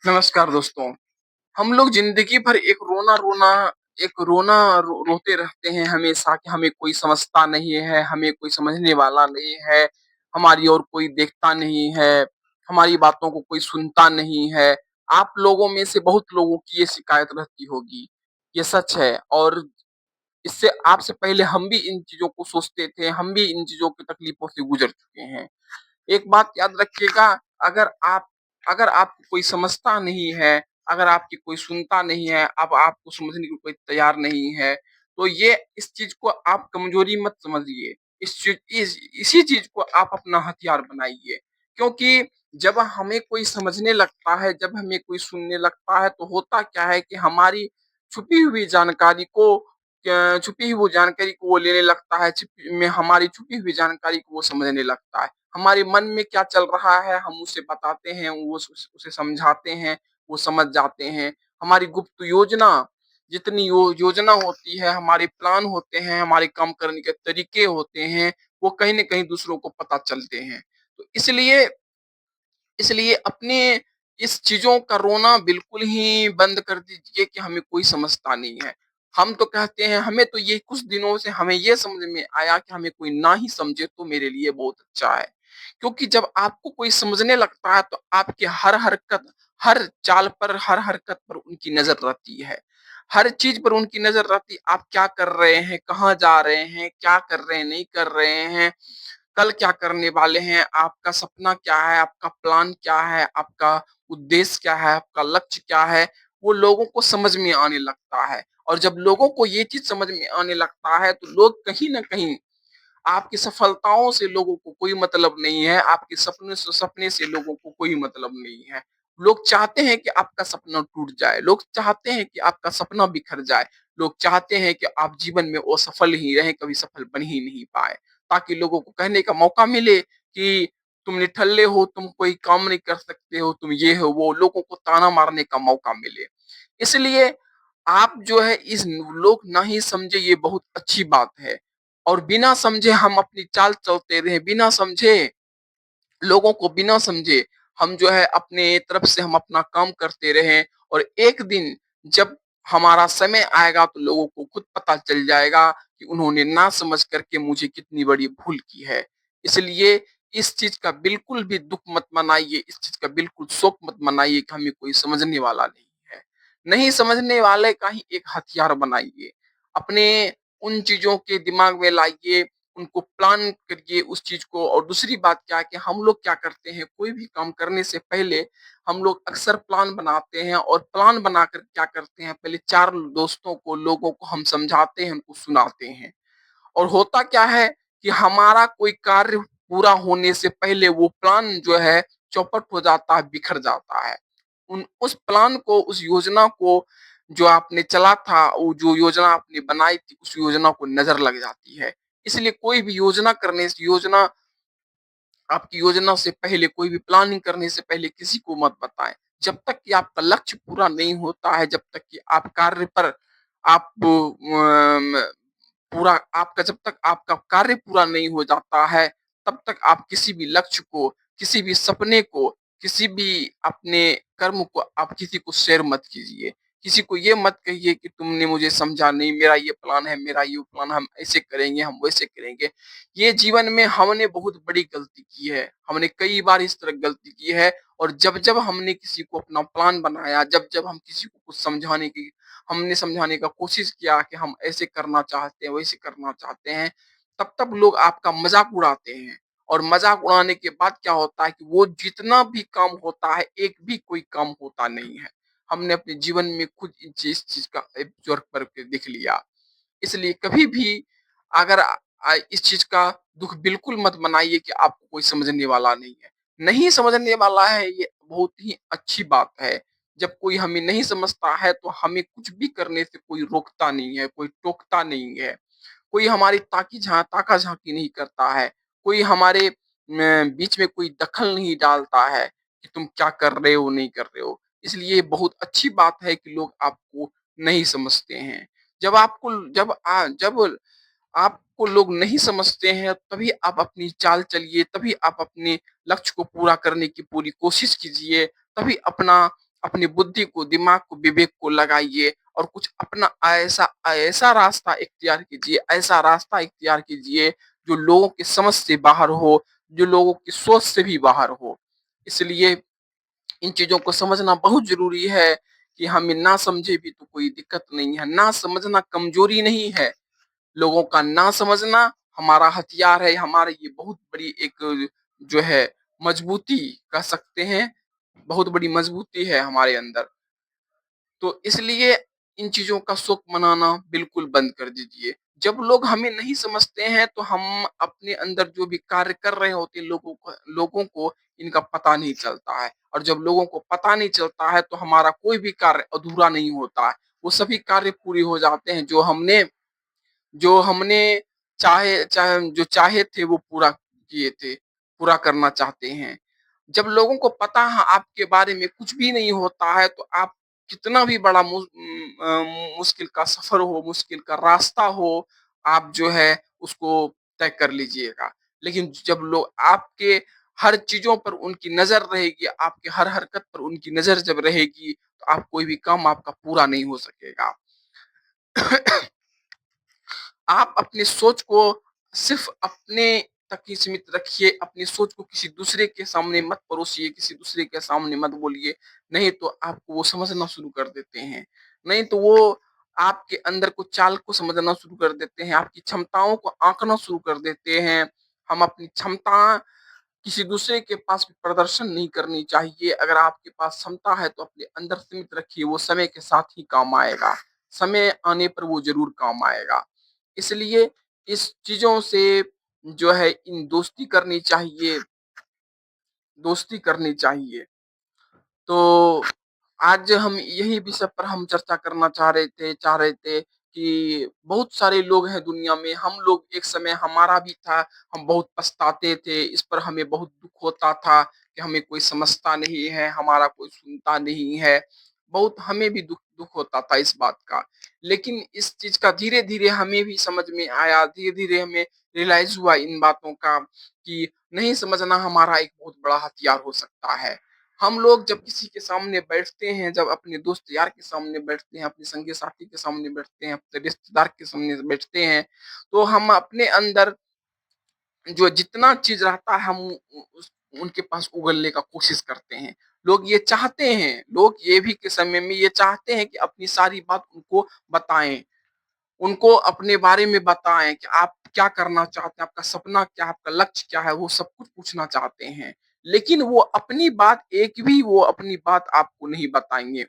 नमस्कार दोस्तों। हम लोग ज़िंदगी भर एक रोना रोते रहते हैं हमेशा कि हमें कोई समझता नहीं है, हमें कोई समझने वाला नहीं है, हमारी ओर कोई देखता नहीं है, हमारी बातों को कोई सुनता नहीं है। आप लोगों में से बहुत लोगों की ये शिकायत रहती होगी, ये सच है और इससे आपसे पहले हम भी इन चीज़ों को सोचते थे, हम भी इन चीज़ों की तकलीफ़ों से गुज़र चुके हैं। एक बात याद रखिएगा, अगर आप अगर आपको कोई समझता नहीं है, अगर आपकी कोई सुनता नहीं है, अब आपको समझने को कोई तैयार नहीं है, तो ये इस चीज़ को आप कमज़ोरी मत समझिए। इसी चीज़ को आप अपना हथियार बनाइए। क्योंकि जब हमें कोई समझने लगता है, जब हमें कोई सुनने लगता है, तो होता क्या है कि हमारी छुपी हुई जानकारी को छुपी हुई वो जानकारी को वो लेने लगता है, हमारी छुपी हुई जानकारी को वो समझने लगता है। हमारे मन में क्या चल रहा है हम उसे बताते हैं, वो उसे समझाते हैं, वो समझ जाते हैं। हमारी गुप्त योजना जितनी योजना होती है, हमारे प्लान होते हैं, हमारे काम करने के तरीके होते हैं, वो कहीं न कहीं दूसरों को पता चलते हैं। तो इसलिए इसलिए अपने इस चीज़ों का रोना बिल्कुल ही बंद कर दीजिए कि हमें कोई समझता नहीं है। हम तो कहते हैं हमें तो ये कुछ दिनों से हमें ये समझ में आया कि हमें कोई ना ही समझे तो मेरे लिए बहुत अच्छा है। क्योंकि जब आपको कोई समझने लगता है तो आपकी हर हरकत, हर चाल पर, हर हरकत पर उनकी नज़र रहती है। हर चीज़ पर उनकी नज़र रहती है, आप क्या कर रहे हैं, कहाँ जा रहे हैं, क्या कर रहे हैं, नहीं कर रहे हैं। कल क्या करने वाले हैं, आपका सपना क्या है, आपका प्लान क्या है, आपका उद्देश्य क्या है, आपका लक्ष्य क्या है, वो लोगों को समझ में आने लगता है। और जब लोगों को ये चीज़ समझ में आने लगता है, तो लोग कहीं न कहीं आपकी सफलताओं से लोगों को कोई मतलब नहीं है, आपके सपने से लोगों को कोई मतलब नहीं है। लोग चाहते हैं कि आपका सपना टूट जाए, लोग चाहते हैं कि आपका सपना बिखर जाए, लोग चाहते हैं कि आप जीवन में असफल ही रहें, कभी सफल बन ही नहीं पाएँ, ताकि लोगों को कहने का मौका मिले कि तुम निठल्ले हो, तुम कोई काम नहीं कर सकते हो, तुम ये हो, वो, लोगों को ताना मारने का मौका मिले। इसलिए आप जो है इस लोग नहीं समझे ये बहुत अच्छी बात है। और बिना समझे हम अपनी चाल चलते रहे, बिना समझे लोगों को बिना समझे हम जो है अपने तरफ से हम अपना काम करते रहें और एक दिन जब हमारा समय आएगा तो लोगों को खुद पता चल जाएगा कि उन्होंने ना समझ करके मुझे कितनी बड़ी भूल की है। इसलिए इस चीज़ का बिल्कुल भी दुःख मत मनाइए, इस चीज़ का बिल्कुल शोक मत मनाइए कि हमें कोई समझने वाला नहीं है। नहीं समझने वाले का ही एक हथियार बनाइए। अपने उन चीज़ों के दिमाग में लाइए, उनको प्लान करिए उस चीज़ को। और दूसरी बात क्या है कि हम लोग क्या करते हैं, कोई भी काम करने से पहले हम लोग अक्सर प्लान बनाते हैं और प्लान बनाकर क्या करते हैं, पहले 4 दोस्तों को, लोगों को हम समझाते हैं, उनको सुनाते हैं। और होता क्या है कि हमारा कोई कार्य पूरा होने से पहले वो प्लान जो है चौपट हो जाता है, बिखर जाता है। उस प्लान को, उस योजना को जो आपने चला था, वो जो योजना आपने बनाई थी, उस योजना को नज़र लग जाती है। इसलिए कोई भी योजना आपकी योजना से पहले, कोई भी प्लानिंग करने से पहले किसी को मत बताएँ। जब तक कि आपका लक्ष्य पूरा नहीं होता है, जब तक कि आप कार्य पर आप पूरा आपका जब तक आपका कार्य पूरा नहीं हो जाता है, तब तक आप किसी भी लक्ष्य को, किसी भी सपने को, किसी भी अपने कर्म को आप किसी को शेयर मत कीजिए। किसी को ये मत कहिए कि तुमने मुझे समझा नहीं, मेरा ये प्लान है, मेरा ये प्लान, हम ऐसे करेंगे, हम वैसे करेंगे। ये जीवन में हमने बहुत बड़ी गलती की है। हमने कई बार इस तरह गलती की है और जब-जब हमने किसी को अपना प्लान बनाया, जब-जब हम किसी को कुछ हमने समझाने का कोशिश किया कि हम ऐसे करना चाहते हैं, वैसे करना चाहते हैं, तब-तब लोग आपका मज़ाक उड़ाते हैं। और मज़ाक उड़ाने के बाद क्या होता है कि वो जितना भी काम होता है, एक भी कोई काम होता नहीं है। हमने अपने जीवन में खुद इस चीज़ का ऑब्ज़र्व करके देख लिया। इसलिए कभी भी अगर इस चीज़ का दुःख बिल्कुल मत मनाइए कि आपको कोई समझने वाला नहीं है। नहीं समझने वाला है, ये बहुत ही अच्छी बात है। जब कोई हमें नहीं समझता है तो हमें कुछ भी करने से कोई रोकता नहीं है, कोई टोकता नहीं है। कोई हमारी ताका-झाकी नहीं करता है। कोई हमारे बीच में कोई दखल नहीं डालता है कि तुम क्या कर रहे हो, नहीं कर रहे हो। इसलिए बहुत अच्छी बात है कि लोग आपको नहीं समझते हैं। जब आपको जब आपको लोग नहीं समझते हैं, तभी आप अपनी चाल चलिए, तभी आप अपने लक्ष्य को पूरा करने की पूरी कोशिश कीजिए, तभी अपना अपनी बुद्धि को, दिमाग को, विवेक को लगाइए और कुछ अपना ऐसा ऐसा रास्ता इख्तियार कीजिए, ऐसा रास्ता इख्तियार कीजिए जो लोगों की समझ से बाहर हो, जो लोगों की सोच से भी बाहर हो। इसलिए इन चीज़ों को समझना बहुत ज़रूरी है कि हमें ना समझे भी तो कोई दिक्कत नहीं है, ना समझना कमज़ोरी नहीं है। लोगों का ना समझना हमारा हथियार है, हमारी ये बहुत बड़ी एक जो है मजबूती कह सकते हैं, बहुत बड़ी मजबूती है हमारे अंदर। तो इसलिए इन चीज़ों का शौक मनाना बिल्कुल बंद कर दीजिए। जब लोग हमें नहीं समझते हैं तो हम अपने अंदर जो भी कार्य कर रहे होते हैं लोगों को इनका पता नहीं चलता है और जब लोगों को पता नहीं चलता है तो हमारा कोई भी कार्य अधूरा नहीं होता है। वो सभी कार्य पूरे हो जाते हैं जो हमने चाहे चाहे जो चाहे थे वो पूरा किए थे, पूरा करना चाहते हैं। जब लोगों को पता है आपके बारे में कुछ भी नहीं होता है तो आप कितना भी बड़ा मुश्किल का सफ़र हो, मुश्किल का रास्ता हो, आप जो है उसको तय कर लीजिएगा। लेकिन जब लोग आपके हर चीज़ों पर उनकी नज़र रहेगी, आपके हर हरकत पर उनकी नज़र जब रहेगी, तो आप कोई भी काम आपका पूरा नहीं हो सकेगा। आप अपनी सोच को सिर्फ अपने तक ही सीमित रखिए, अपनी सोच को किसी दूसरे के सामने मत परोसिए, किसी दूसरे के सामने मत बोलिए, नहीं तो आपको वो समझना शुरू कर देते हैं। नहीं तो वो आपके अंदर को चाल को समझना शुरू कर देते हैं, आपकी क्षमताओं को आँकना शुरू कर देते हैं। हम अपनी क्षमता किसी दूसरे के पास भी प्रदर्शन नहीं करनी चाहिए। अगर आपके पास क्षमता है तो अपने अंदर सीमित रखिए, वो समय के साथ ही काम आएगा। समय आने पर वो ज़रूर काम आएगा। इसलिए इस चीज़ों से जो है इन दोस्ती करनी चाहिए। तो आज हम यही विषय पर हम चर्चा करना चाह रहे थे कि बहुत सारे लोग हैं दुनिया में, हम लोग एक समय हमारा भी था, हम बहुत पछताते थे, इस पर हमें बहुत दुःख होता था कि हमें कोई समझता नहीं है, हमारा कोई सुनता नहीं है। बहुत हमें भी दुःख दुःख होता था इस बात का। लेकिन इस चीज़ का धीरे-धीरे हमें भी समझ में आया, धीरे-धीरे हमें रियलाइज़ हुआ इन बातों का कि नहीं समझना हमारा एक बहुत बड़ा हथियार हो सकता है। हम लोग जब किसी के सामने बैठते हैं, जब अपने दोस्त यार के सामने बैठते हैं, अपने संगी साथी के सामने बैठते हैं, अपने रिश्तेदार के सामने बैठते हैं, तो हम अपने अंदर जो जितना चीज़ रहता है हम उ उस उनके पास उगलने का कोशिश करते हैं। लोग ये भी के समय में ये चाहते हैं कि अपनी सारी बात उनको बताएँ। उनको अपने बारे में बताएँ कि आप क्या करना चाहते हैं, आपका सपना क्या है, आपका लक्ष्य क्या है, वो सब कुछ पूछना चाहते हैं। लेकिन वो अपनी बात आपको नहीं बताएँगे।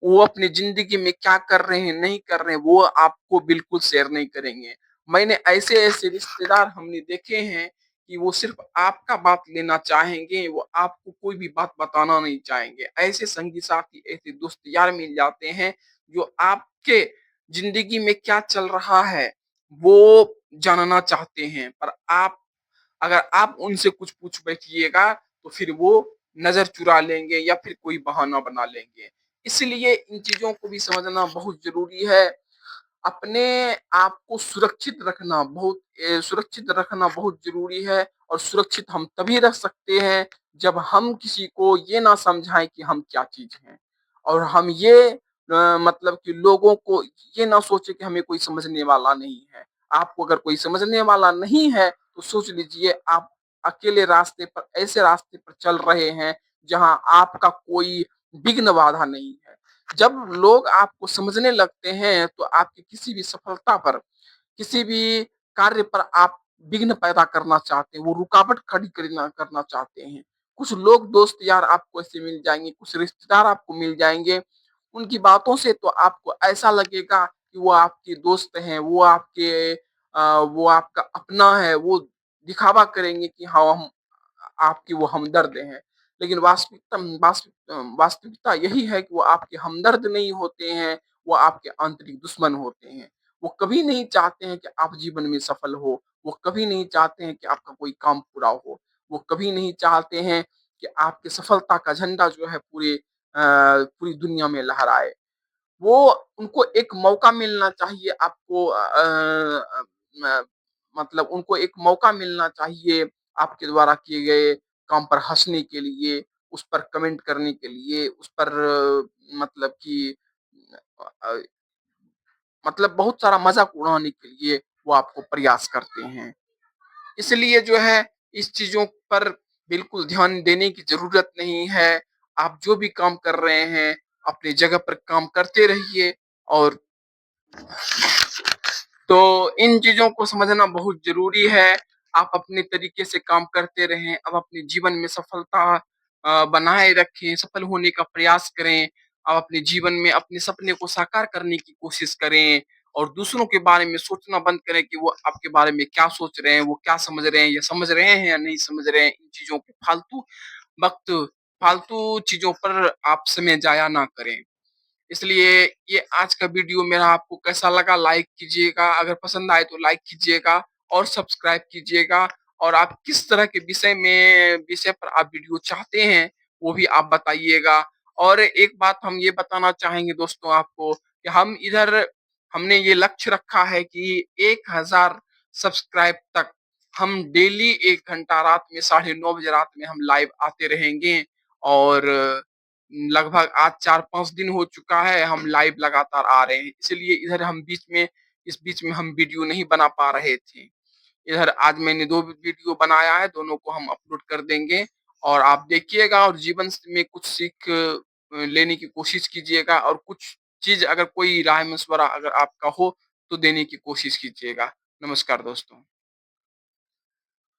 वो अपनी ज़िंदगी में क्या कर रहे हैं, नहीं कर रहे हैं, वो आपको बिल्कुल शेयर नहीं करेंगे। मैंने ऐसे-ऐसे रिश्तेदार हमने देखे हैं कि वो सिर्फ़ आपका बात लेना चाहेंगे, वो आपको कोई भी बात बताना नहीं चाहेंगे। ऐसे संगी साथी, ऐसे दोस्त यार मिल जाते हैं, जो आपके ज़िंदगी में क्या चल रहा है, वो जानना चाहते हैं, पर अगर आप उनसे कुछ पूछ बैठिएगा, तो फिर वो नज़र चुरा लेंगे या फिर कोई बहाना बना लेंगे। इसलिए इन चीज़ों को भी समझना बहुत ज़रूरी है। अपने आप को सुरक्षित रखना बहुत ज़रूरी है और सुरक्षित हम तभी रख सकते हैं, जब हम किसी को ये ना समझाएँ कि हम क्या चीज़ हैं और हम ये मतलब कि लोगों को ये ना सोचे कि हमें कोई समझने वाला नहीं है। आपको अगर कोई समझने वाला नहीं है, तो सोच लीजिए आप अकेले ऐसे रास्ते पर चल रहे हैं, जहाँ आपका कोई विघ्न बाधा नहीं है। जब लोग आपको समझने लगते हैं, तो आपकी किसी भी सफलता पर, किसी भी कार्य पर आप विघ्न पैदा करना चाहते हैं, वो रुकावट खड़ी करना चाहते हैं। कुछ लोग दोस्त यार आपको ऐसे मिल जाएँगे, कुछ रिश्तेदार आपको मिल जाएँगे, उनकी बातों से तो आपको ऐसा लगेगा कि वो आपके दोस्त हैं, वो आपका अपना है, वो दिखावा करेंगे कि हाँ, हम आपके वो हमदर्द हैं। लेकिन वास्तविकता यही है कि वो आपके हमदर्द नहीं होते हैं, वो आपके आंतरिक दुश्मन होते हैं। वो कभी नहीं चाहते हैं कि आप जीवन में सफल हो, वो कभी नहीं चाहते हैं कि आपका कोई काम पूरा हो, वो कभी नहीं चाहते हैं कि आपकी सफलता का झंडा जो है पूरी दुनिया में लहराए। वो उनको एक मौका मिलना चाहिए आपको म मतलब उनको एक मौका मिलना चाहिए आपके द्वारा किए गए काम पर हँसने के लिए, उस पर कमेंट करने के लिए, उस पर मतलब कि अ, मतलब बहुत सारा मज़ाक उड़ाने के लिए वो आपको प्रयास करते हैं। इसलिए जो है इस चीज़ों पर बिल्कुल ध्यान देने की ज़रूरत नहीं है। आप जो भी काम कर रहे हैं, अपनी जगह पर काम करते रहिए और तो इन चीज़ों को समझना बहुत ज़रूरी है। आप अपने तरीके से काम करते रहें, अब अपने जीवन में सफलता बनाए रखें, सफल होने का प्रयास करें। आप अपने जीवन में अपने सपने को साकार करने की कोशिश करें और दूसरों के बारे में सोचना बंद करें कि वो आपके बारे में क्या सोच रहे हैं, वो क्या समझ रहे हैं, या समझ रहे हैं या नहीं समझ रहे हैं। इन चीज़ों पे वक़्त फालतू चीज़ों पर आप समय ज़ाया ना करें। इसलिए ये आज का वीडियो मेरा आपको कैसा लगा लाइक कीजिएगा, अगर पसंद आए तो लाइक कीजिएगा और सब्सक्राइब कीजिएगा और आप किस तरह के विषय पर आप वीडियो चाहते हैं, वो भी आप बताइएगा। और एक बात हम ये बताना चाहेंगे दोस्तों आपको कि हमने ये लक्ष्य रखा है कि 1000 सब्सक्राइब तक हम डेली 1 घंटा रात में 9:30 बजे रात में हम लाइव आते रहेंगे और लगभग आज 4-5 दिन हो चुका है, हम लाइव लगातार आ रहे हैं। इसलिए इस बीच में हम वीडियो नहीं बना पा रहे थे। इधर आज मैंने 2 वीडियो बनाया है, दोनों को हम अपलोड कर देंगे और आप देखिएगा और जीवन में कुछ सीख लेने की कोशिश कीजिएगा और कुछ चीज़ अगर कोई राय-मशवरा अगर आपका हो, तो देने की कोशिश कीजिएगा। नमस्कार दोस्तों।